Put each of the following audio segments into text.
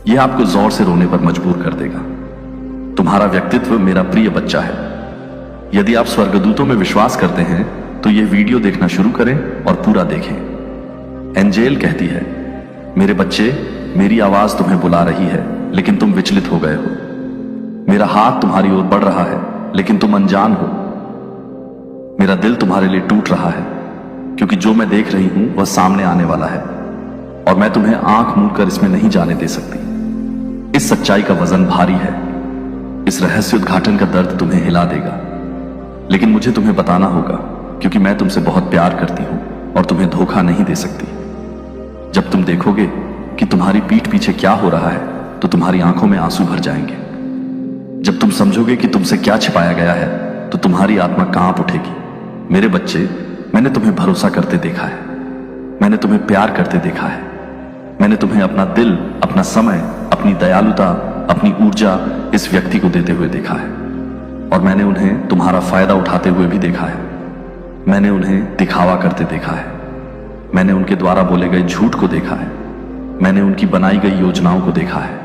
यह आपको जोर से रोने पर मजबूर कर देगा। तुम्हारा व्यक्तित्व मेरा प्रिय बच्चा है। यदि आप स्वर्गदूतों में विश्वास करते हैं तो यह वीडियो देखना शुरू करें और पूरा देखें। एंजेल कहती है, मेरे बच्चे, मेरी आवाज तुम्हें बुला रही है लेकिन तुम विचलित हो गए हो। मेरा हाथ तुम्हारी ओर बढ़ रहा है लेकिन तुम अनजान हो। मेरा दिल तुम्हारे लिए टूट रहा है क्योंकि जो मैं देख रही हूं वह सामने आने वाला है और मैं तुम्हें आंख मूंद कर इसमें नहीं जाने दे सकती। इस सच्चाई का वजन भारी है। इस रहस्य उद्घाटन का दर्द तुम्हें हिला देगा, लेकिन मुझे तुम्हें बताना होगा क्योंकि मैं तुमसे बहुत प्यार करती हूं और तुम्हें धोखा नहीं दे सकती। जब तुम देखोगे कि तुम्हारी पीठ पीछे क्या हो रहा है तो तुम्हारी आंखों में आंसू भर जाएंगे। जब तुम समझोगे कि तुमसे क्या छिपाया गया है तो तुम्हारी आत्मा कांप उठेगी। मेरे बच्चे, मैंने तुम्हें भरोसा करते देखा है, मैंने तुम्हें प्यार करते देखा है, मैंने तुम्हें अपना दिल, अपना समय, अपनी दयालुता, अपनी ऊर्जा इस व्यक्ति को देते हुए देखा है और मैंने उन्हें तुम्हारा फायदा उठाते हुए भी देखा है। मैंने उन्हें दिखावा करते देखा है, मैंने उनके द्वारा बोले गए झूठ को देखा है, मैंने उनकी बनाई गई योजनाओं को देखा है,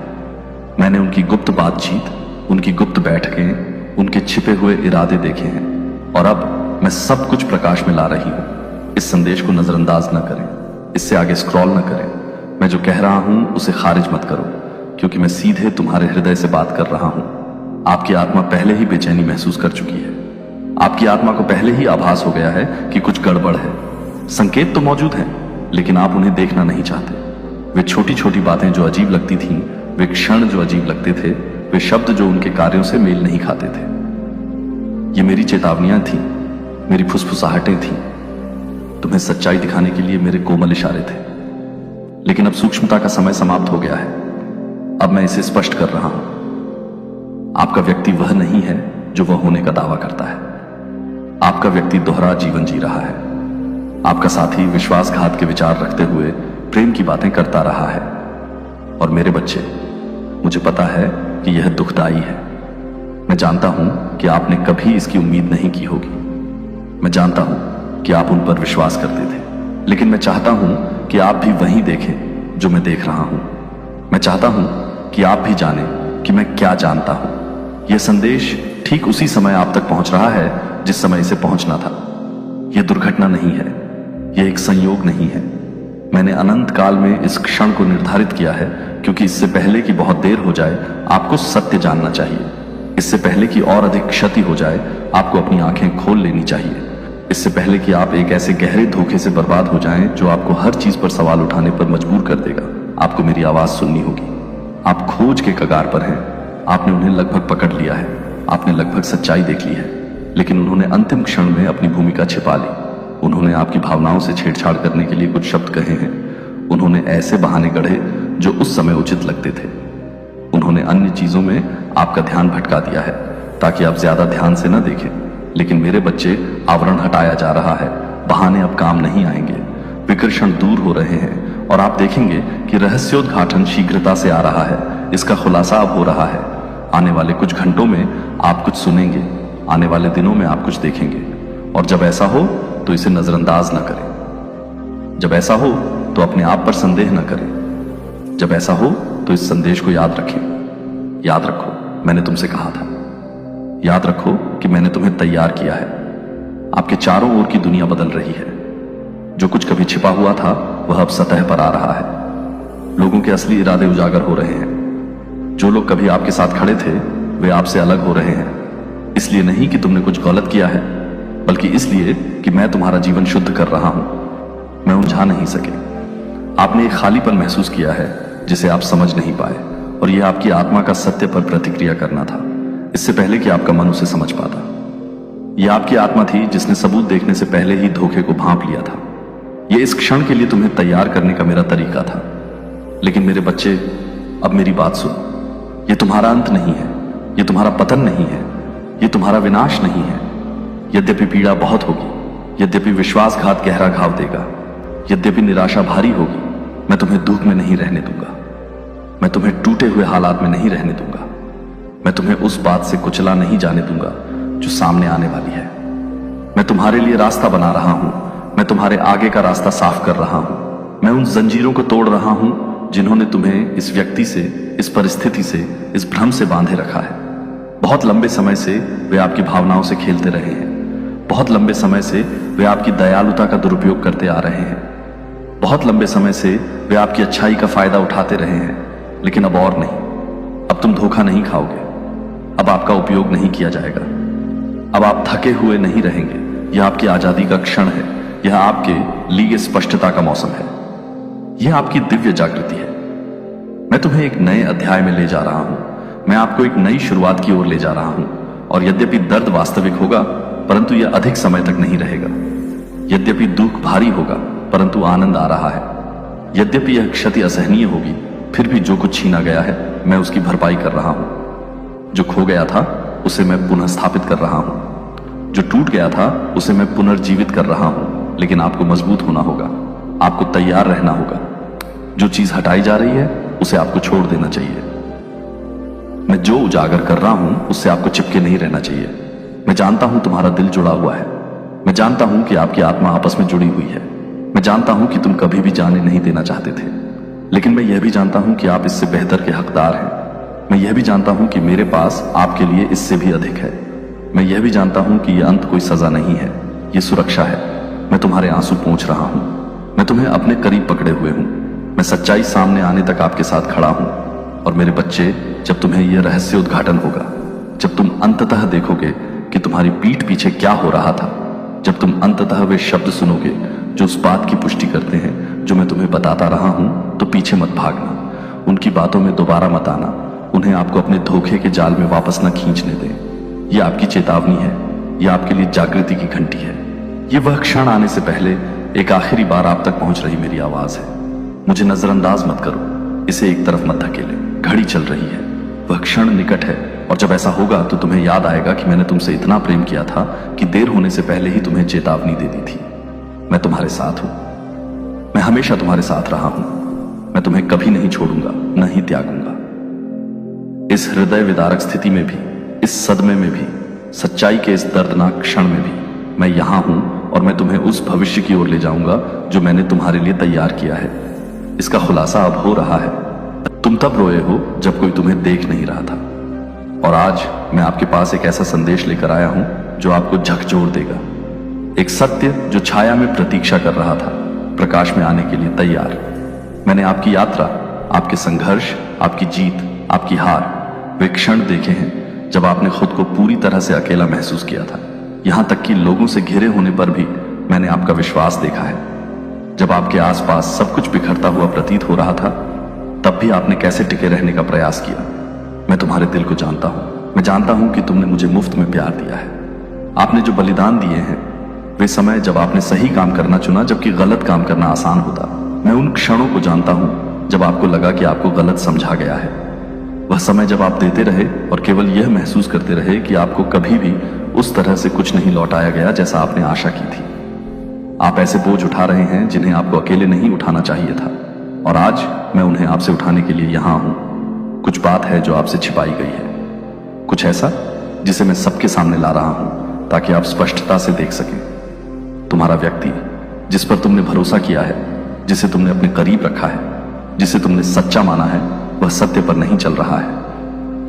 मैंने उनकी गुप्त बातचीत, उनकी गुप्त बैठकें, उनके छिपे हुए इरादे देखे हैं और अब मैं सब कुछ प्रकाश में ला रही हूं। इस संदेश को नजरअंदाज न करें, इससे आगे स्क्रॉल न करें। मैं जो कह रहा हूं उसे खारिज मत करो क्योंकि मैं सीधे तुम्हारे हृदय से बात कर रहा हूं। आपकी आत्मा पहले ही बेचैनी महसूस कर चुकी है। आपकी आत्मा को पहले ही आभास हो गया है कि कुछ गड़बड़ है। संकेत तो मौजूद हैं, लेकिन आप उन्हें देखना नहीं चाहते। वे छोटी छोटी बातें जो अजीब लगती थीं, वे क्षण जो अजीब लगते थे, वे शब्द जो उनके कार्यों से मेल नहीं खाते थे। ये मेरी चेतावनियां थीं, मेरी फुसफुसाहटें थीं, तुम्हें सच्चाई दिखाने के लिए मेरे कोमल इशारे थे। लेकिन अब सूक्ष्मता का समय समाप्त हो गया है। अब मैं इसे स्पष्ट कर रहा हूं। आपका व्यक्ति वह नहीं है जो वह होने का दावा करता है। आपका व्यक्ति दोहरा जीवन जी रहा है। आपका साथी विश्वासघात के विचार रखते हुए प्रेम की बातें करता रहा है। और मेरे बच्चे, मुझे पता है कि यह दुखदाई है। मैं जानता हूं कि आपने कभी इसकी उम्मीद नहीं की होगी। मैं जानता हूं कि आप उन पर विश्वास करते थे, लेकिन मैं चाहता हूं कि आप भी वही देखें जो मैं देख रहा हूं। मैं चाहता हूं कि आप भी जानें कि मैं क्या जानता हूं। यह संदेश ठीक उसी समय आप तक पहुंच रहा है जिस समय इसे पहुंचना था। यह दुर्घटना नहीं है, यह एक संयोग नहीं है। मैंने अनंत काल में इस क्षण को निर्धारित किया है क्योंकि इससे पहले कि बहुत देर हो जाए आपको सत्य जानना चाहिए। इससे पहले कि और अधिक क्षति हो जाए आपको अपनी आंखें खोल लेनी चाहिए। इससे पहले कि आप एक ऐसे गहरे धोखे से बर्बाद हो जाएं जो आपको हर चीज पर सवाल उठाने पर मजबूर कर देगा, आपको मेरी आवाज सुननी होगी। आप खोज के कगार पर हैं। आपने उन्हें लगभग पकड़ लिया है, आपने लगभग सच्चाई देख ली है, लेकिन उन्होंने अंतिम क्षण में अपनी भूमिका छिपा ली। उन्होंने आपकी भावनाओं से छेड़छाड़ करने के लिए कुछ शब्द कहे हैं। उन्होंने ऐसे बहाने गढ़े जो उस समय उचित लगते थे। उन्होंने अन्य चीजों में आपका ध्यान भटका दिया है ताकि आप ज्यादा ध्यान से न देखें। लेकिन मेरे बच्चे, आवरण हटाया जा रहा है। बहाने अब काम नहीं आएंगे। विकर्षण दूर हो रहे हैं और आप देखेंगे कि रहस्योद्घाटन शीघ्रता से आ रहा है। इसका खुलासा अब हो रहा है। आने वाले कुछ घंटों में आप कुछ सुनेंगे, आने वाले दिनों में आप कुछ देखेंगे। और जब ऐसा हो तो इसे नजरअंदाज न करें। जब ऐसा हो तो अपने आप पर संदेह न करें। जब ऐसा हो तो इस संदेश को याद रखें। याद रखो, मैंने तुमसे कहा था। याद रखो कि मैंने तुम्हें तैयार किया है। आपके चारों ओर की दुनिया बदल रही है। जो कुछ कभी छिपा हुआ था वह अब सतह पर आ रहा है। लोगों के असली इरादे उजागर हो रहे हैं। जो लोग कभी आपके साथ खड़े थे वे आपसे अलग हो रहे हैं। इसलिए नहीं कि तुमने कुछ गलत किया है, बल्कि इसलिए कि मैं तुम्हारा जीवन शुद्ध कर रहा हूं। मैं उलझा नहीं सके। आपने एक खालीपन महसूस किया है जिसे आप समझ नहीं पाए, और यह आपकी आत्मा का सत्य पर प्रतिक्रिया करना था, इससे पहले कि आपका मन उसे समझ पाता। यह आपकी आत्मा थी जिसने सबूत देखने से पहले ही धोखे को भांप लिया था। यह इस क्षण के लिए तुम्हें तैयार करने का मेरा तरीका था। लेकिन मेरे बच्चे, अब मेरी बात सुनो। यह तुम्हारा अंत नहीं है, यह तुम्हारा पतन नहीं है, यह तुम्हारा विनाश नहीं है। यद्यपि पीड़ा बहुत होगी, यद्यपि विश्वासघात गहरा घाव देगा, यद्यपि निराशा भारी होगी, मैं तुम्हें दुख में नहीं रहने दूंगा। मैं तुम्हें टूटे हुए हालात में नहीं रहने दूंगा। मैं तुम्हें उस बात से कुचला नहीं जाने दूंगा जो सामने आने वाली है। मैं तुम्हारे लिए रास्ता बना रहा हूं। मैं तुम्हारे आगे का रास्ता साफ कर रहा हूं। मैं उन जंजीरों को तोड़ रहा हूं जिन्होंने तुम्हें इस व्यक्ति से, इस परिस्थिति से, इस भ्रम से बांधे रखा है। बहुत लंबे समय से वे आपकी भावनाओं से खेलते रहे हैं। बहुत लंबे समय से वे आपकी दयालुता का दुरुपयोग करते आ रहे हैं। बहुत लंबे समय से वे आपकी अच्छाई का फायदा उठाते रहे हैं, लेकिन अब और नहीं। अब तुम धोखा नहीं खाओगे। अब आपका उपयोग नहीं किया जाएगा। अब आप थके हुए नहीं रहेंगे। यह आपकी आजादी का क्षण है। यह आपके लिए स्पष्टता का मौसम है। यह आपकी दिव्य जागृति है। मैं तुम्हें एक नए अध्याय में ले जा रहा हूं। मैं आपको एक नई शुरुआत की ओर ले जा रहा हूं। और यद्यपि दर्द वास्तविक होगा, परंतु यह अधिक समय तक नहीं रहेगा। यद्यपि दुख भारी होगा, परंतु आनंद आ रहा है। यद्यपि यह क्षति असहनीय होगी, फिर भी जो कुछ छीना गया है, मैं उसकी भरपाई कर रहा हूं। जो खो गया था, उसे मैं पुनः स्थापित कर रहा हूं। जो टूट गया था, उसे मैं पुनर्जीवित कर रहा हूं। लेकिन आपको मजबूत होना होगा। आपको तैयार रहना होगा। जो चीज हटाई जा रही है, उसे आपको छोड़ देना चाहिए। मैं जो उजागर कर रहा हूं, उससे आपको चिपके नहीं रहना चाहिए। मैं जानता हूं तुम्हारा दिल जुड़ा हुआ है। मैं जानता हूं कि आपकी आत्मा आपस में जुड़ी हुई है। मैं जानता हूं कि तुम कभी भी जाने नहीं देना चाहते थे, लेकिन मैं यह भी जानता हूं कि आप इससे बेहतर के हकदार हैं। मैं यह भी जानता हूं कि मेरे पास आपके लिए इससे भी अधिक है। मैं यह भी जानता हूं कि यह अंत कोई सजा नहीं है, यह सुरक्षा है। मैं तुम्हारे आंसू पोंछ रहा हूं। मैं तुम्हें अपने करीब पकड़े हुए हूं। मैं सच्चाई सामने आने तक आपके साथ खड़ा हूं। और मेरे बच्चे, जब तुम्हें यह रहस्य उद्घाटन होगा, जब तुम अंततः देखोगे कि तुम्हारी पीठ पीछे क्या हो रहा था, जब तुम अंततः वे शब्द सुनोगे जो उस बात की पुष्टि करते हैं जो मैं तुम्हें बताता रहा हूं, तो पीछे मत भागना। उनकी बातों में दोबारा मत आना। उन्हें आपको अपने धोखे के जाल में वापस न खींचने दें। यह आपकी चेतावनी है। यह आपके लिए जागृति की घंटी है। यह वह क्षण आने से पहले एक आखिरी बार आप तक पहुंच रही मेरी आवाज है। मुझे नजरअंदाज मत करो। इसे एक तरफ मत धकेले। घड़ी चल रही है। वह क्षण निकट है। और जब ऐसा होगा तो तुम्हें याद आएगा कि मैंने तुमसे इतना प्रेम किया था कि देर होने से पहले ही तुम्हें चेतावनी दे दी थी। मैं तुम्हारे साथ हूं। मैं हमेशा तुम्हारे साथ रहा हूं। मैं तुम्हें कभी नहीं छोड़ूंगा, न ही त्यागूंगा। इस हृदय विदारक स्थिति में भी, इस सदमे में भी, सच्चाई के इस दर्दनाक क्षण में भी मैं यहां हूं। और मैं तुम्हें उस भविष्य की ओर ले जाऊंगा जो मैंने तुम्हारे लिए तैयार किया है। इसका खुलासा अब हो रहा है। तुम तब रोए हो जब कोई तुम्हें देख नहीं रहा था। और आज मैं आपके पास एक ऐसा संदेश लेकर आया हूं जो आपको झकझोर देगा। एक सत्य जो छाया में प्रतीक्षा कर रहा था, प्रकाश में आने के लिए तैयार। मैंने आपकी यात्रा, आपके संघर्ष, आपकी जीत, आपकी हार, वे क्षण देखे हैं जब आपने खुद को पूरी तरह से अकेला महसूस किया था। यहां तक कि लोगों से घिरे होने पर भी मैंने आपका विश्वास देखा है। जब आपके आसपास सब कुछ बिखरता हुआ प्रतीत हो रहा था, तब भी आपने कैसे टिके रहने का प्रयास किया। मैं तुम्हारे दिल को जानता हूं। मैं जानता हूं कि तुमने मुझे मुफ्त में प्यार दिया है। आपने जो बलिदान दिए हैं, वे समय जब आपने सही काम करना चुना, जबकि गलत काम करना आसान होता। मैं उन क्षणों को जानता हूं जब आपको लगा कि आपको गलत समझा गया है। वह समय जब आप देते रहे और केवल यह महसूस करते रहे कि आपको कभी भी उस तरह से कुछ नहीं लौटाया गया जैसा आपने आशा की थी। आप ऐसे बोझ उठा रहे हैं जिन्हें आपको अकेले नहीं उठाना चाहिए था। और आज मैं उन्हें आपसे उठाने के लिए यहां हूं। कुछ बात है जो आपसे छिपाई गई है। कुछ ऐसा जिसे मैं सबके सामने ला रहा हूं ताकि आप स्पष्टता से देख सकें। तुम्हारा व्यक्ति, जिस पर तुमने भरोसा किया है, जिसे तुमने अपने करीब रखा है, जिसे तुमने सच्चा माना है, वह सत्य पर नहीं चल रहा है।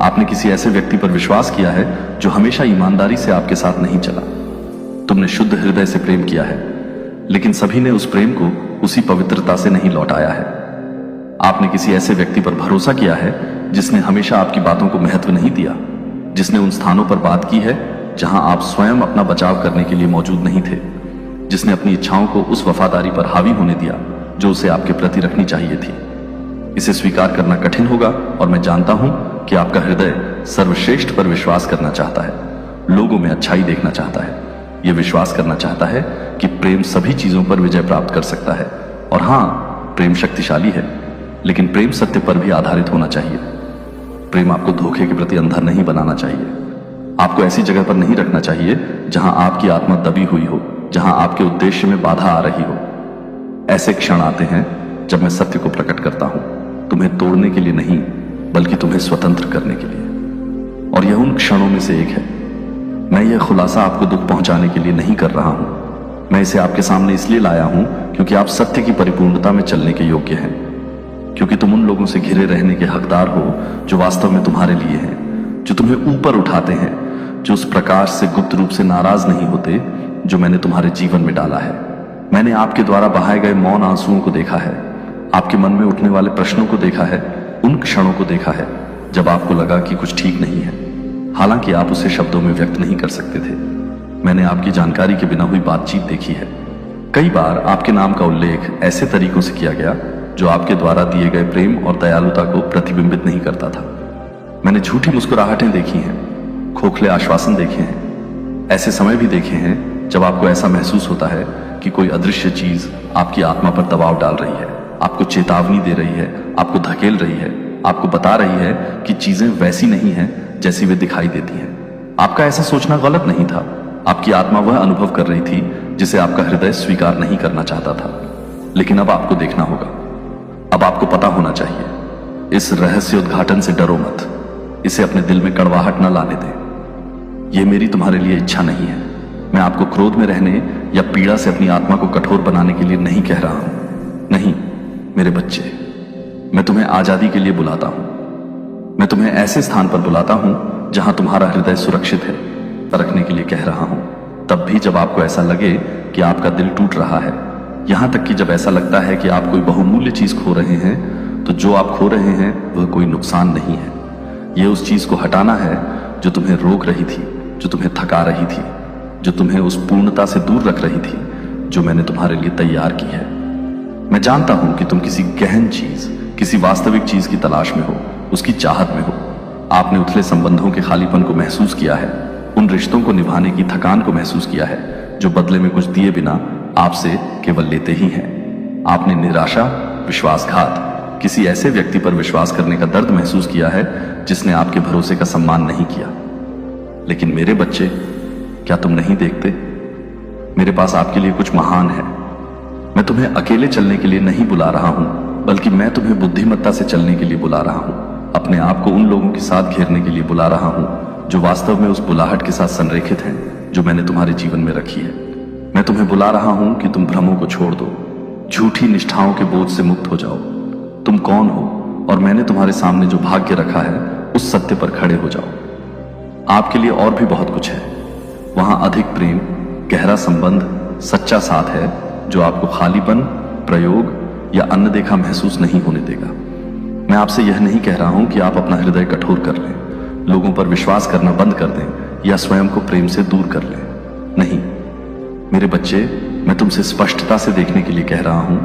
आपने किसी ऐसे व्यक्ति पर विश्वास किया है जो हमेशा ईमानदारी से आपके साथ नहीं चला। तुमने शुद्ध हृदय से प्रेम किया है, लेकिन सभी ने उस प्रेम को उसी पवित्रता से नहीं लौटाया है। आपने किसी ऐसे व्यक्ति पर भरोसा किया है जिसने हमेशा आपकी बातों को महत्व नहीं दिया, जिसने उन स्थानों पर बात की है जहां आप स्वयं अपना बचाव करने के लिए मौजूद नहीं थे, जिसने अपनी इच्छाओं को उस वफादारी पर हावी होने दिया जो उसे आपके प्रति रखनी चाहिए थी। इसे स्वीकार करना कठिन होगा और मैं जानता हूं कि आपका हृदय सर्वश्रेष्ठ पर विश्वास करना चाहता है, लोगों में अच्छाई देखना चाहता है, यह विश्वास करना चाहता है कि प्रेम सभी चीजों पर विजय प्राप्त कर सकता है। और हां, प्रेम शक्तिशाली है, लेकिन प्रेम सत्य पर भी आधारित होना चाहिए। प्रेम आपको धोखे के प्रति अंधा नहीं बनाना चाहिए। आपको ऐसी जगह पर नहीं रखना चाहिए जहां आपकी आत्मा दबी हुई हो, जहां आपके उद्देश्य में बाधा आ रही हो। ऐसे क्षण आते हैं जब मैं सत्य को प्रकट करता हूं, तुम्हें तोड़ने के लिए नहीं, बल्कि तुम्हें स्वतंत्र करने के लिए। और यह उन क्षणों में से एक है। मैं यह खुलासा आपको दुख पहुंचाने के लिए नहीं कर रहा हूं। मैं इसे आपके सामने इसलिए लाया हूं क्योंकि आप सत्य की परिपूर्णता में चलने के योग्य हैं। क्योंकि तुम उन लोगों से घिरे रहने के हकदार हो जो वास्तव में तुम्हारे लिए हैं, जो तुम्हें ऊपर उठाते हैं, जो उस प्रकाश से गुप्त रूप से नाराज नहीं होते जो मैंने तुम्हारे जीवन में डाला है। मैंने आपके द्वारा बहाए गए मौन आंसुओं को देखा है, आपके मन में उठने वाले प्रश्नों को देखा है, उन क्षणों को देखा है जब आपको लगा कि कुछ ठीक नहीं है, हालांकि आप उसे शब्दों में व्यक्त नहीं कर सकते थे। मैंने आपकी जानकारी के बिना हुई बातचीत देखी है। कई बार आपके नाम का उल्लेख ऐसे तरीकों से किया गया जो आपके द्वारा दिए गए प्रेम और दयालुता को प्रतिबिंबित नहीं करता था। मैंने झूठी मुस्कुराहटें देखी हैं, खोखले आश्वासन देखे हैं, ऐसे समय भी देखे हैं जब आपको ऐसा महसूस होता है कि कोई अदृश्य चीज आपकी आत्मा पर दबाव डाल रही है, आपको चेतावनी दे रही है, आपको धकेल रही है, आपको बता रही है कि चीजें वैसी नहीं हैं जैसी वे दिखाई देती हैं। आपका ऐसा सोचना गलत नहीं था, आपकी आत्मा वह अनुभव कर रही थी जिसे आपका हृदय स्वीकार नहीं करना चाहता था। लेकिन अब आपको देखना होगा, अब आपको पता होना चाहिए। इस रहस्य उद्घाटन से डरो मत, इसे अपने दिल में कड़वाहट न लाने दें। यह मेरी तुम्हारे लिए इच्छा नहीं है। मैं आपको क्रोध में रहने या पीड़ा से अपनी आत्मा को कठोर बनाने के लिए नहीं कह रहा हूं। नहीं मेरे बच्चे, मैं तुम्हें आजादी के लिए बुलाता हूं। मैं तुम्हें ऐसे स्थान पर बुलाता हूं जहां तुम्हारा हृदय सुरक्षित है, परखने के लिए कह रहा हूं। तब भी जब आपको ऐसा लगे कि आपका दिल टूट रहा है, यहां तक कि जब ऐसा लगता है कि आप कोई बहुमूल्य चीज खो रहे हैं, तो जो आप खो रहे हैं वह कोई नुकसान नहीं है। यह उस चीज को हटाना है जो तुम्हें रोक रही थी, जो तुम्हें थका रही थी, जो तुम्हें उस पूर्णता से दूर रख रही थी जो मैंने तुम्हारे लिए तैयार की है। मैं जानता हूं कि तुम किसी गहन चीज, किसी वास्तविक चीज की तलाश में हो, उसकी चाहत में हो। आपने उथले संबंधों के खालीपन को महसूस किया है, उन रिश्तों को निभाने की थकान को महसूस किया है जो बदले में कुछ दिए बिना आपसे केवल लेते ही हैं। आपने निराशा, विश्वासघात, किसी ऐसे व्यक्ति पर विश्वास करने का दर्द महसूस किया है जिसने आपके भरोसे का सम्मान नहीं किया। लेकिन मेरे बच्चे, क्या तुम नहीं देखते? मेरे पास आपके लिए कुछ महान है। मैं तुम्हें अकेले चलने के लिए नहीं बुला रहा हूं, बल्कि मैं तुम्हें बुद्धिमत्ता से चलने के लिए बुला रहा हूं। अपने आप को उन लोगों के साथ घेरने के लिए बुला रहा हूं जो वास्तव में उस बुलाहट के साथ संरेखित हैं जो मैंने तुम्हारे जीवन में रखी है। मैं तुम्हें बुला रहा हूं कि तुम भ्रमों को छोड़ दो, झूठी निष्ठाओं के बोझ से मुक्त हो जाओ। तुम कौन हो और मैंने तुम्हारे सामने जो भाग्य रखा है उस सत्य पर खड़े हो जाओ। आपके लिए और भी बहुत कुछ है। वहां अधिक प्रेम, गहरा संबंध, सच्चा साथ है जो आपको खालीपन, प्रयोग या अनदेखा महसूस नहीं होने देगा। मैं आपसे यह नहीं कह रहा हूं कि आप अपना हृदय कठोर कर लें, लोगों पर विश्वास करना बंद कर दें या स्वयं को प्रेम से दूर कर लें। नहीं मेरे बच्चे, मैं तुमसे स्पष्टता से देखने के लिए कह रहा हूं,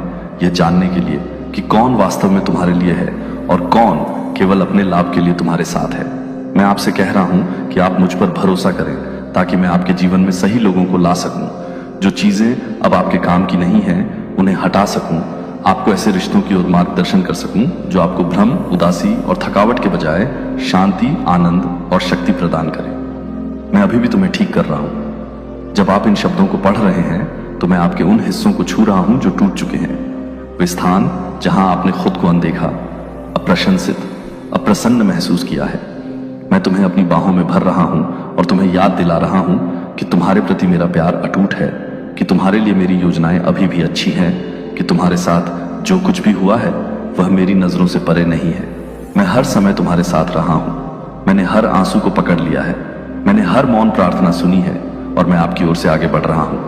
यह जानने के लिए कि कौन वास्तव में तुम्हारे लिए है और कौन केवल अपने लाभ के लिए तुम्हारे साथ है। मैं आपसे कह रहा हूं कि आप मुझ पर भरोसा करें ताकि मैं आपके जीवन में सही लोगों को ला सकूं। जो चीजें अब आपके काम की नहीं है उन्हें हटा सकूं, आपको ऐसे रिश्तों की ओर मार्गदर्शन कर सकूं जो आपको भ्रम, उदासी और थकावट के बजाय शांति, आनंद और शक्ति प्रदान करें। मैं अभी भी तुम्हें ठीक कर रहा हूं। जब आप इन शब्दों को पढ़ रहे हैं तो मैं आपके उन हिस्सों को छू रहा हूं जो टूट चुके हैं। वे स्थान जहां आपने खुद को अनदेखा, अप्रशंसित, अप्रसन्न महसूस किया है। मैं तुम्हें अपनी बाहों में भर रहा हूं और तुम्हें याद दिला रहा हूं कि तुम्हारे प्रति मेरा प्यार अटूट है, कि तुम्हारे लिए मेरी योजनाएं अभी भी अच्छी हैं, कि तुम्हारे साथ जो कुछ भी हुआ है वह मेरी नजरों से परे नहीं है। मैं हर समय तुम्हारे साथ रहा हूं। मैंने हर आंसू को पकड़ लिया है, मैंने हर मौन प्रार्थना सुनी है और मैं आपकी ओर से आगे बढ़ रहा हूं।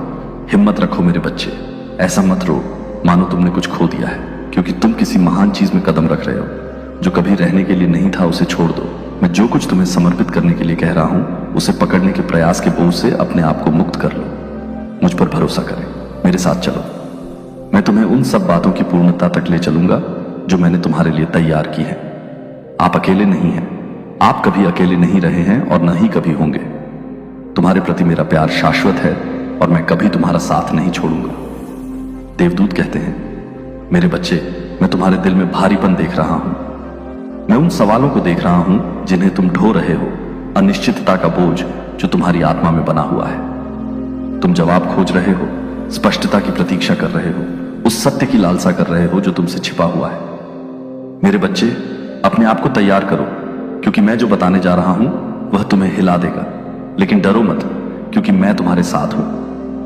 हिम्मत रखो मेरे बच्चे, ऐसा मत रो मानो तुमने कुछ खो दिया है, क्योंकि तुम किसी महान चीज में कदम रख रहे हो। जो कभी रहने के लिए नहीं था उसे छोड़ दो। मैं जो कुछ तुम्हें समर्पित करने के लिए कह रहा हूं उसे पकड़ने के प्रयास के बोझ से अपने आप को मुक्त कर लो। मुझ पर भरोसा करें, मेरे साथ चलो। मैं तुम्हें उन सब बातों की पूर्णता तक ले चलूंगा जो मैंने तुम्हारे लिए तैयार की है। आप अकेले नहीं हैं, आप कभी अकेले नहीं रहे हैं और न ही कभी होंगे। तुम्हारे प्रति मेरा प्यार शाश्वत है और मैं कभी तुम्हारा साथ नहीं छोड़ूंगा। देवदूत कहते हैं, मेरे बच्चे, मैं तुम्हारे दिल में भारीपन देख रहा हूं। मैं उन सवालों को देख रहा हूं जिन्हें तुम ढो रहे हो, अनिश्चितता का बोझ जो तुम्हारी आत्मा में बना हुआ है। तुम जवाब खोज रहे हो, स्पष्टता की प्रतीक्षा कर रहे हो, उस सत्य की लालसा कर रहे हो जो तुमसे छिपा हुआ है। मेरे बच्चे, अपने आप को तैयार करो, क्योंकि मैं जो बताने जा रहा हूं वह तुम्हें हिला देगा। लेकिन डरो मत, क्योंकि मैं तुम्हारे साथ हूं।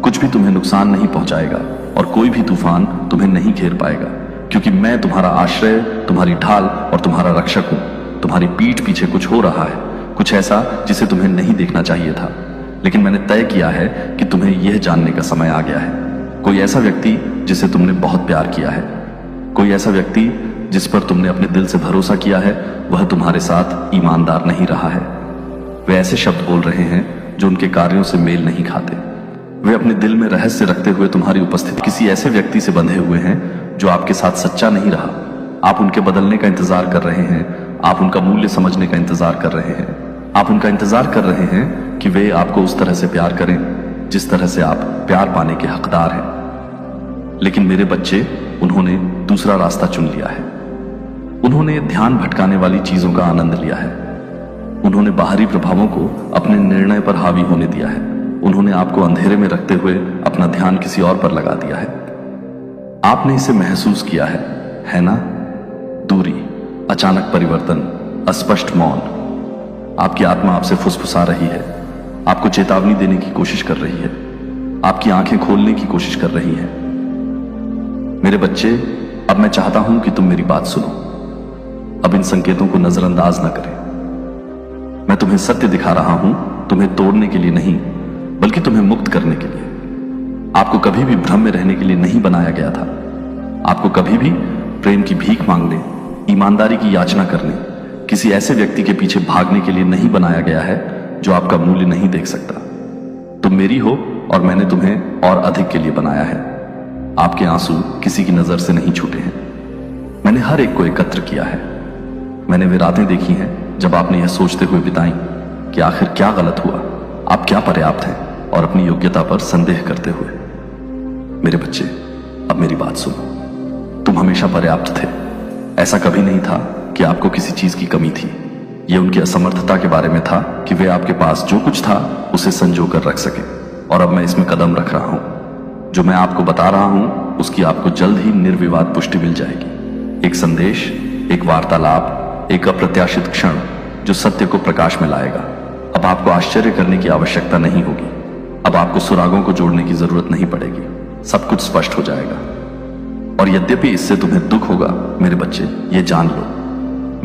कुछ भी तुम्हें नुकसान नहीं पहुंचाएगा और कोई भी तूफान तुम्हें नहीं घेर पाएगा, क्योंकि मैं तुम्हारा आश्रय, तुम्हारी ढाल और तुम्हारा रक्षक हूं। तुम्हारी पीठ पीछे कुछ हो रहा है, कुछ ऐसा जिसे तुम्हें नहीं देखना चाहिए था, लेकिन मैंने तय किया है कि तुम्हें यह जानने का समय आ गया है। कोई ऐसा व्यक्ति जिसे तुमने बहुत प्यार किया है, कोई ऐसा व्यक्ति जिस पर तुमने अपने दिल से भरोसा किया है, वह तुम्हारे साथ ईमानदार नहीं रहा है। वे ऐसे शब्द बोल रहे हैं जो उनके कार्यों से मेल नहीं खाते। वे अपने दिल में रहस्य रखते हुए तुम्हारी उपस्थिति किसी ऐसे व्यक्ति से बंधे हुए हैं जो आपके साथ सच्चा नहीं रहा। आप उनके बदलने का इंतजार कर रहे हैं, आप उनका मूल्य समझने का इंतजार कर रहे हैं, आप उनका इंतजार कर रहे हैं कि वे आपको उस तरह से प्यार करें जिस तरह से आप प्यार पाने के हकदार हैं। लेकिन मेरे बच्चे, उन्होंने दूसरा रास्ता चुन लिया है। उन्होंने ध्यान भटकाने वाली चीजों का आनंद लिया है। उन्होंने बाहरी प्रभावों को अपने निर्णय पर हावी होने दिया है। उन्होंने आपको अंधेरे में रखते हुए अपना ध्यान किसी और पर लगा दिया है। आपने इसे महसूस किया है ना? दूरी, अचानक परिवर्तन, अस्पष्ट मौन। आपकी आत्मा आपसे फुसफुसा रही है, आपको चेतावनी देने की कोशिश कर रही है, आपकी आंखें खोलने की कोशिश कर रही है। मेरे बच्चे, अब मैं चाहता हूं कि तुम मेरी बात सुनो। अब इन संकेतों को नजरअंदाज न करें। मैं तुम्हें सत्य दिखा रहा हूं, तुम्हें तोड़ने के लिए नहीं, बल्कि तुम्हें मुक्त करने के लिए। आपको कभी भी भ्रम में रहने के लिए नहीं बनाया गया था। आपको कभी भी प्रेम की भीख मांगने, ईमानदारी की याचना करने, किसी ऐसे व्यक्ति के पीछे भागने के लिए नहीं बनाया गया है जो आपका मूल्य नहीं देख सकता। तुम मेरी हो और मैंने तुम्हें और अधिक के लिए बनाया है। आपके आंसू किसी की नजर से नहीं छूटे हैं। मैंने हर एक को एकत्र किया है। मैंने वे रातें देखी हैं जब आपने यह सोचते हुए बिताई कि आखिर क्या गलत हुआ, आप क्या पर्याप्त हैं, और अपनी योग्यता पर संदेह करते हुए। मेरे बच्चे, अब मेरी बात सुनो। तुम हमेशा पर्याप्त थे। ऐसा कभी नहीं था कि आपको किसी चीज की कमी थी। यह उनकी असमर्थता के बारे में था कि वे आपके पास जो कुछ था उसे संजो कर रख सके। और अब मैं इसमें कदम रख रहा हूं। जो मैं आपको बता रहा हूं उसकी आपको जल्द ही निर्विवाद पुष्टि मिल जाएगी। एक संदेश, एक वार्तालाप, एक अप्रत्याशित क्षण जो सत्य को प्रकाश में लाएगा। अब आपको आश्चर्य करने की आवश्यकता नहीं होगी। अब आपको सुरागों को जोड़ने की जरूरत नहीं पड़ेगी। सब कुछ स्पष्ट हो जाएगा। और यद्यपि इससे तुम्हें दुख होगा, मेरे बच्चे, ये जान लो,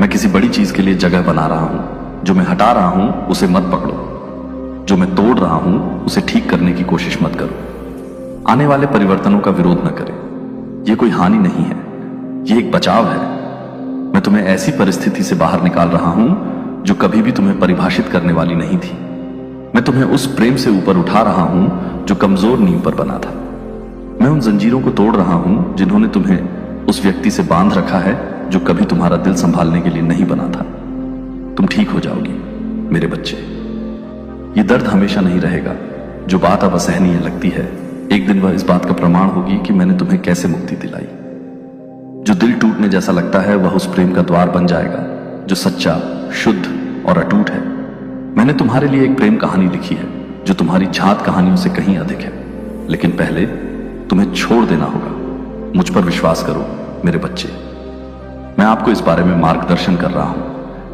मैं किसी बड़ी चीज के लिए जगह बना रहा हूं। जो मैं हटा रहा हूं उसे मत पकड़ो। जो मैं तोड़ रहा हूं उसे ठीक करने की कोशिश मत करो। आने वाले परिवर्तनों का विरोध न करें। यह कोई हानि नहीं है, यह एक बचाव है। मैं तुम्हें ऐसी परिस्थिति से बाहर निकाल रहा हूं जो कभी भी तुम्हें परिभाषित करने वाली नहीं थी। मैं तुम्हें उस प्रेम से ऊपर उठा रहा हूं जो कमजोर नींव पर बना था। मैं उन जंजीरों को तोड़ रहा हूं जिन्होंने तुम्हें उस व्यक्ति से बांध रखा है जो कभी तुम्हारा दिल संभालने के लिए नहीं बना था। तुम ठीक हो जाओगी मेरे बच्चे। ये दर्द हमेशा नहीं रहेगा। जो बात अब असहनीय लगती है, एक दिन वह इस बात का प्रमाण होगी कि मैंने तुम्हें कैसे मुक्ति दिलाई। जो दिल टूटने जैसा लगता है वह उस प्रेम का द्वार बन जाएगा जो सच्चा, शुद्ध और अटूट है। मैंने तुम्हारे लिए एक प्रेम कहानी लिखी है जो तुम्हारी झात कहानियों से कहीं अधिक है। लेकिन पहले तुम्हें छोड़ देना होगा। मुझ पर विश्वास करो मेरे बच्चे। मैं आपको इस बारे में मार्गदर्शन कर रहा हूं।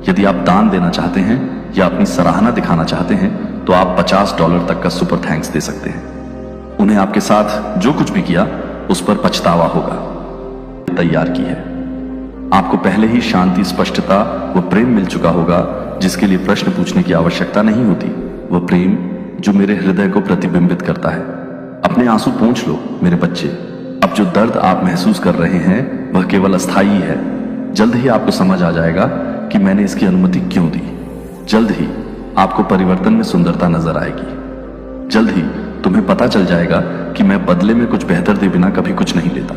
यदि आप दान देना चाहते हैं या अपनी सराहना दिखाना चाहते हैं तो आप $50 तक का सुपर थैंक्स दे सकते हैं। उन्हें आपके साथ जो कुछ भी किया उस पर पछतावा होगा। तैयार की है। आपको पहले ही शांति, स्पष्टता व प्रेम मिल चुका होगा जिसके लिए प्रश्न पूछने की आवश्यकता नहीं होती। वह प्रेम जो मेरे हृदय को प्रतिबिंबित करता है। अपने आंसू पोंछ लो मेरे बच्चे। अब जो दर्द आप महसूस कर रहे हैं वह केवल अस्थायी है। जल्द ही आपको समझ आ जाएगा कि मैंने इसकी अनुमति क्यों दी। जल्द ही आपको परिवर्तन में सुंदरता नजर आएगी। जल्द ही तुम्हें पता चल जाएगा कि मैं बदले में कुछ बेहतर दे बिना कभी कुछ नहीं लेता।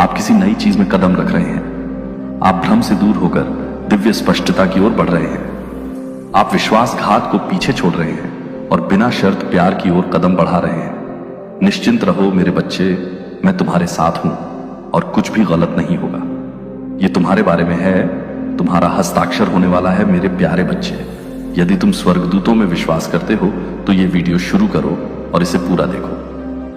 आप किसी नई चीज में कदम रख रहे हैं। आप भ्रम से दूर होकर दिव्य स्पष्टता की ओर बढ़ रहे हैं। आप विश्वासघात को पीछे छोड़ रहे हैं और बिना शर्त प्यार की ओर कदम बढ़ा रहे हैं। निश्चिंत रहो मेरे बच्चे, मैं तुम्हारे साथ हूं और कुछ भी गलत नहीं होगा। ये तुम्हारे बारे में है, तुम्हारा हस्ताक्षर होने वाला है मेरे प्यारे बच्चे। यदि तुम स्वर्गदूतों में विश्वास करते हो तो ये वीडियो शुरू करो और इसे पूरा देखो।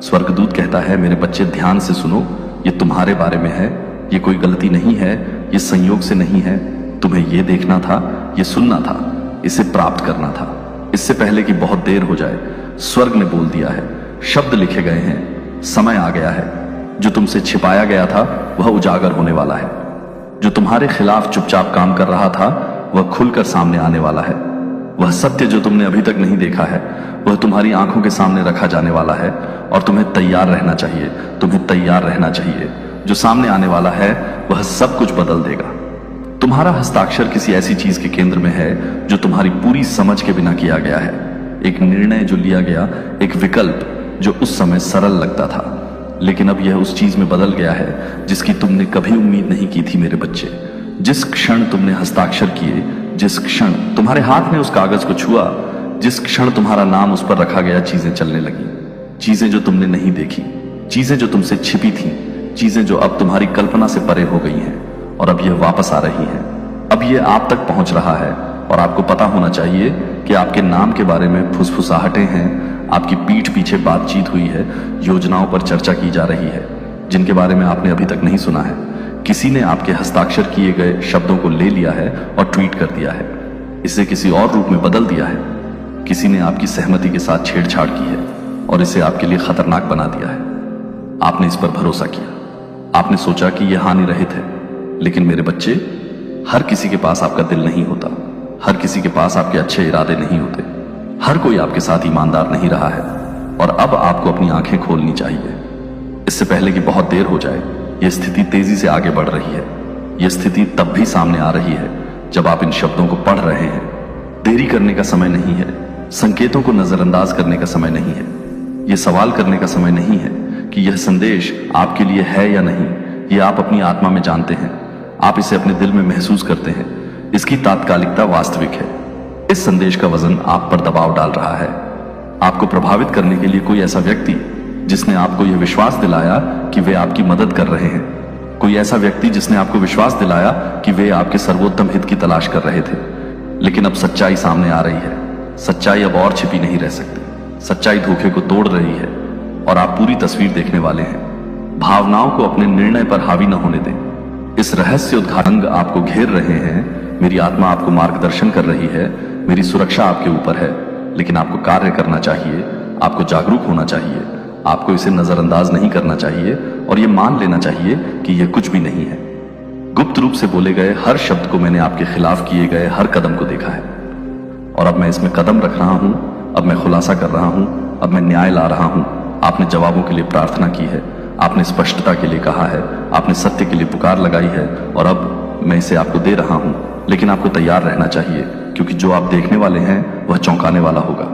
स्वर्गदूत कहता है, मेरे बच्चे ध्यान से सुनो, ये तुम्हारे बारे में है। ये कोई गलती नहीं है, ये संयोग से नहीं है। तुम्हें ये देखना था, ये सुनना था, इसे प्राप्त करना था। इससे पहले कि बहुत देर हो जाए, स्वर्ग ने बोल दिया है, शब्द लिखे गए हैं, समय आ गया है। जो तुमसे छिपाया गया था वह उजागर होने वाला है। जो तुम्हारे खिलाफ चुपचाप काम कर रहा था वह खुलकर सामने आने वाला है। वह सत्य जो तुमने अभी तक नहीं देखा है वह तुम्हारी आंखों के सामने रखा जाने वाला है और तुम्हें तैयार रहना चाहिए, तुम्हें तैयार रहना चाहिए। जो सामने आने वाला है वह सब कुछ बदल देगा। तुम्हारा हस्ताक्षर किसी ऐसी चीज के केंद्र में है जो तुम्हारी पूरी समझ के बिना किया गया है। एक निर्णय जो लिया गया, एक विकल्प जो उस समय सरल लगता था, लेकिन अब यह उस चीज में बदल गया है जिसकी तुमने कभी उम्मीद नहीं की थी। मेरे बच्चे, जिस क्षण तुमने हस्ताक्षर किए, जिस क्षण तुम्हारे हाथ ने उस कागज को छुआ, जिस क्षण तुम्हारा नाम उस पर रखा गया, चीजें चलने लगी। चीजें जो तुमने नहीं देखी, चीजें जो तुमसे छिपी थी, चीजें जो अब तुम्हारी कल्पना से परे हो गई हैं और अब यह वापस आ रही हैं। अब यह आप तक पहुंच रहा है और आपको पता होना चाहिए कि आपके नाम के बारे में फुसफुसाहटें हैं, आपकी पीठ पीछे बातचीत हुई है, योजनाओं पर चर्चा की जा रही है जिनके बारे में आपने अभी तक नहीं सुना है। किसी ने आपके हस्ताक्षर किए गए शब्दों को ले लिया है और ट्वीट कर दिया है, इसे किसी और रूप में बदल दिया है। किसी ने आपकी सहमति के साथ छेड़छाड़ की है और इसे आपके लिए खतरनाक बना दिया है। आपने इस पर भरोसा किया, आपने सोचा कि यह हानि रहित है, लेकिन मेरे बच्चे, हर किसी के पास आपका दिल नहीं होता, हर किसी के पास आपके अच्छे इरादे नहीं होते, हर कोई आपके साथ ईमानदार नहीं रहा है और अब आपको अपनी आंखें खोलनी चाहिए। इससे पहले कि बहुत देर हो जाए, यह स्थिति तेजी से आगे बढ़ रही है। यह स्थिति तब भी सामने आ रही है जब आप इन शब्दों को पढ़ रहे हैं। देरी करने का समय नहीं है, संकेतों को नजरअंदाज करने का समय नहीं है, यह सवाल करने का समय नहीं है कि यह संदेश आपके लिए है या नहीं। यह आप अपनी आत्मा में जानते हैं, आप इसे अपने दिल में महसूस करते हैं। इसकी तात्कालिकता वास्तविक है। इस संदेश का वजन आप पर दबाव डाल रहा है। आपको प्रभावित करने के लिए कोई ऐसा व्यक्ति जिसने आपको यह विश्वास दिलाया कि वे आपकी मदद कर रहे हैं, कोई ऐसा व्यक्ति जिसने आपको विश्वास दिलाया कि वे आपके सर्वोत्तम हित की तलाश कर रहे थे। लेकिन अब सच्चाई सामने आ रही है। सच्चाई अब और छिपी नहीं रह सकती। सच्चाई धोखे को तोड़ रही है और आप पूरी तस्वीर देखने वाले हैं। भावनाओं को अपने निर्णय पर हावी न होने दें। इस रहस्य उद्घाटन आपको घेर रहे हैं। मेरी आत्मा आपको मार्गदर्शन कर रही है, मेरी सुरक्षा आपके ऊपर है, लेकिन आपको कार्य करना चाहिए, आपको जागरूक होना चाहिए, आपको इसे नजरअंदाज नहीं करना चाहिए और यह मान लेना चाहिए कि यह कुछ भी नहीं है। गुप्त रूप से बोले गए हर शब्द को मैंने आपके खिलाफ किए गए हर कदम को देखा है और अब मैं इसमें कदम रख रहा हूं। अब मैं खुलासा कर रहा हूं, अब मैं न्याय ला रहा हूं। आपने जवाबों के लिए प्रार्थना की है, आपने स्पष्टता के लिए कहा है, आपने सत्य के लिए पुकार लगाई है और अब मैं इसे आपको दे रहा हूं। लेकिन आपको तैयार रहना चाहिए, क्योंकि जो आप देखने वाले हैं वह चौंकाने वाला होगा।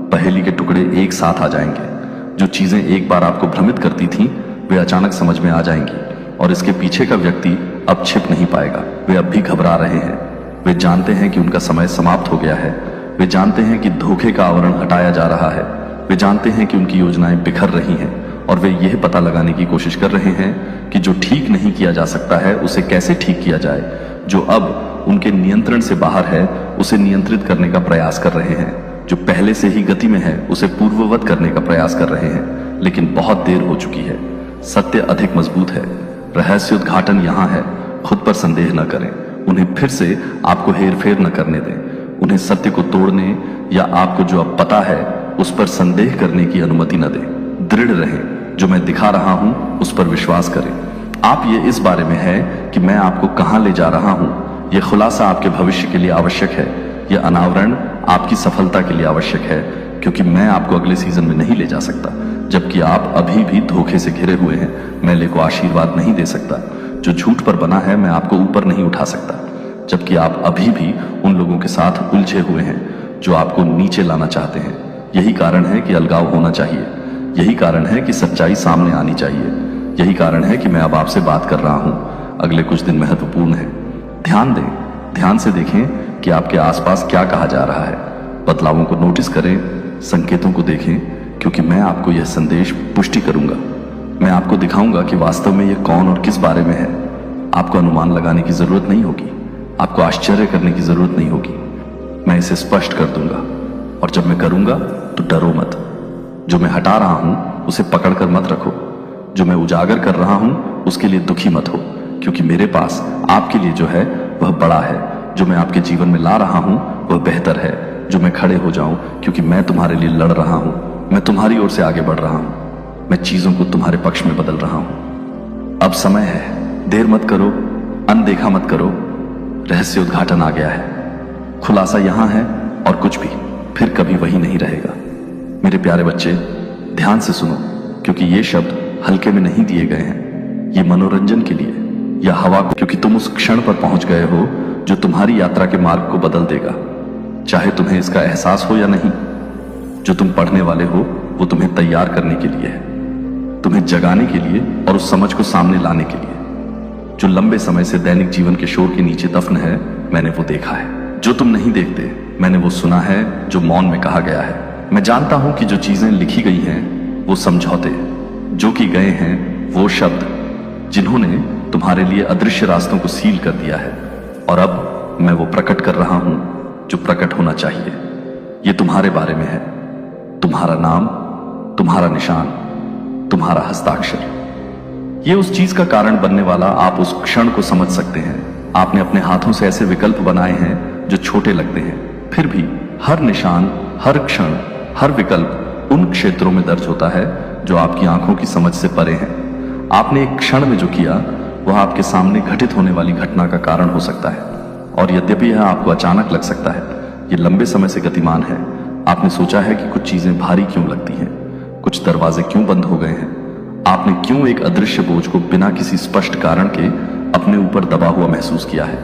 पहेली के टुकड़े एक साथ आ जाएंगे। जो चीजें एक बार आपको भ्रमित करती थीं वे अचानक समझ में आ जाएंगी और इसके पीछे का व्यक्ति अब छिप नहीं पाएगा। वे अब भी घबरा रहे हैं। वे जानते हैं कि उनका समय समाप्त हो गया है। वे जानते हैं कि धोखे का आवरण हटाया जा रहा है। वे जानते हैं कि उनकी योजनाएं बिखर रही हैं और वे यह पता लगाने की कोशिश कर रहे हैं कि जो ठीक नहीं किया जा सकता है उसे कैसे ठीक किया जाए। जो अब उनके नियंत्रण से बाहर है उसे नियंत्रित करने का प्रयास कर रहे हैं। जो पहले से ही गति में है उसे पूर्ववत करने का प्रयास कर रहे हैं, लेकिन बहुत देर हो चुकी है। सत्य अधिक मजबूत है। रहस्य उद्घाटन यहां है। खुद पर संदेह न करें। उन्हें फिर से आपको हेरफेर न करने दें। उन्हें सत्य को तोड़ने या आपको जो अब पता है उस पर संदेह करने की अनुमति न दें। दृढ़ रहें। जो मैं दिखा रहा हूं उस पर विश्वास करें। आप ये इस बारे में है कि मैं आपको कहां ले जा रहा हूं। यह खुलासा आपके भविष्य के लिए आवश्यक है। यह अनावरण आपकी सफलता के लिए आवश्यक है, क्योंकि मैं आपको अगले सीजन में नहीं ले जा सकता जबकि आप अभी भी धोखे से घिरे हुए हैं। मैं ले को आशीर्वाद नहीं दे सकता। जो झूठ पर बना है मैं आपको ऊपर नहीं उठा सकता, जबकि आप अभी भी उन लोगों के साथ उलझे हुए हैं जो आपको नीचे लाना चाहते हैं। यही कारण है कि अलगाव होना चाहिए। यही कारण है कि सच्चाई सामने आनी चाहिए। यही कारण है कि मैं अब आपसे बात कर रहा हूं। अगले कुछ दिन महत्वपूर्ण है। ध्यान दें, ध्यान से देखें कि आपके आसपास क्या कहा जा रहा है। बदलावों को नोटिस करें, संकेतों को देखें, क्योंकि मैं आपको यह संदेश पुष्टि करूंगा। मैं आपको दिखाऊंगा कि वास्तव में यह कौन और किस बारे में है। आपको अनुमान लगाने की जरूरत नहीं होगी। आपको आश्चर्य करने की जरूरत नहीं होगी। मैं इसे स्पष्ट कर दूंगा और जब मैं करूंगा तो डरो मत। जो मैं हटा रहा हूं उसे पकड़कर मत रखो। जो मैं उजागर कर रहा हूं उसके लिए दुखी मत हो, क्योंकि मेरे पास आपके लिए जो है वह बड़ा है। जो मैं आपके जीवन में ला रहा हूं वह बेहतर है। जो मैं खड़े हो जाऊं, क्योंकि मैं तुम्हारे लिए लड़ रहा हूं। मैं तुम्हारी ओर से आगे बढ़ रहा हूं। मैं चीजों को तुम्हारे पक्ष में बदल रहा हूं। अब समय है, देर मत करो, अनदेखा मत करो। रहस्य उद्घाटन आ गया है। खुलासा यहां है और कुछ भी फिर कभी वही नहीं रहेगा। मेरे प्यारे बच्चे, ध्यान से सुनो, क्योंकि ये शब्द हल्के में नहीं दिए गए हैं। ये मनोरंजन के लिए या हवा को, क्योंकि तुम उस क्षण पर पहुंच गए हो जो तुम्हारी यात्रा के मार्ग को बदल देगा, चाहे तुम्हें इसका एहसास हो या नहीं। जो तुम पढ़ने वाले हो वो तुम्हें तैयार करने के लिए है, तुम्हें जगाने के लिए और उस समझ को सामने लाने के लिए जो लंबे समय से दैनिक जीवन के शोर के नीचे दफन है। मैंने वो देखा है जो तुम नहीं देखते, मैंने वो सुना है जो मौन में कहा गया है। मैं जानता हूं कि जो चीजें लिखी गई हैं वो समझौते, जो कि गए हैं वो शब्द जिन्होंने तुम्हारे लिए अदृश्य रास्तों को सील कर दिया है। और अब मैं वो प्रकट कर रहा हूं जो प्रकट होना चाहिए। ये तुम्हारे बारे में है, तुम्हारा नाम, तुम्हारा निशान, तुम्हारा हस्ताक्षर। ये उस चीज का कारण बनने वाला आप उस क्षण को समझ सकते हैं। आपने अपने हाथों से ऐसे विकल्प बनाए हैं जो छोटे लगते हैं, फिर भी हर निशान, हर क्षण, हर विकल्प उन क्षेत्रों में दर्ज होता है जो आपकी आंखों की समझ से परे हैं। आपने एक क्षण में जो किया वह आपके सामने घटित होने वाली घटना का कारण हो सकता है, और यद्यपि यह आपको अचानक लग सकता है, ये लंबे समय से गतिमान है। आपने सोचा है कि कुछ चीजें भारी क्यों लगती हैं, कुछ दरवाजे क्यों बंद हो गए हैं, आपने क्यों एक अदृश्य बोझ को बिना किसी स्पष्ट कारण के अपने ऊपर दबा हुआ महसूस किया है।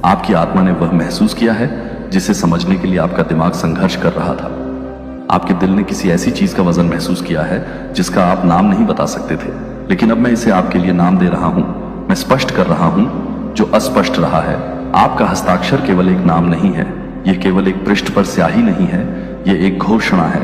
आपकी आत्मा ने वह महसूस किया है जिसे समझने के लिए आपका दिमाग संघर्ष कर रहा था। आपके दिल ने किसी ऐसी चीज का वजन महसूस किया है जिसका आप नाम नहीं बता सकते थे, लेकिन अब मैं इसे आपके लिए नाम दे रहा हूं। मैं स्पष्ट कर रहा हूं जो अस्पष्ट रहा है। आपका हस्ताक्षर केवल एक नाम नहीं है, यह केवल एक पृष्ठ पर स्याही नहीं है, यह एक घोषणा है।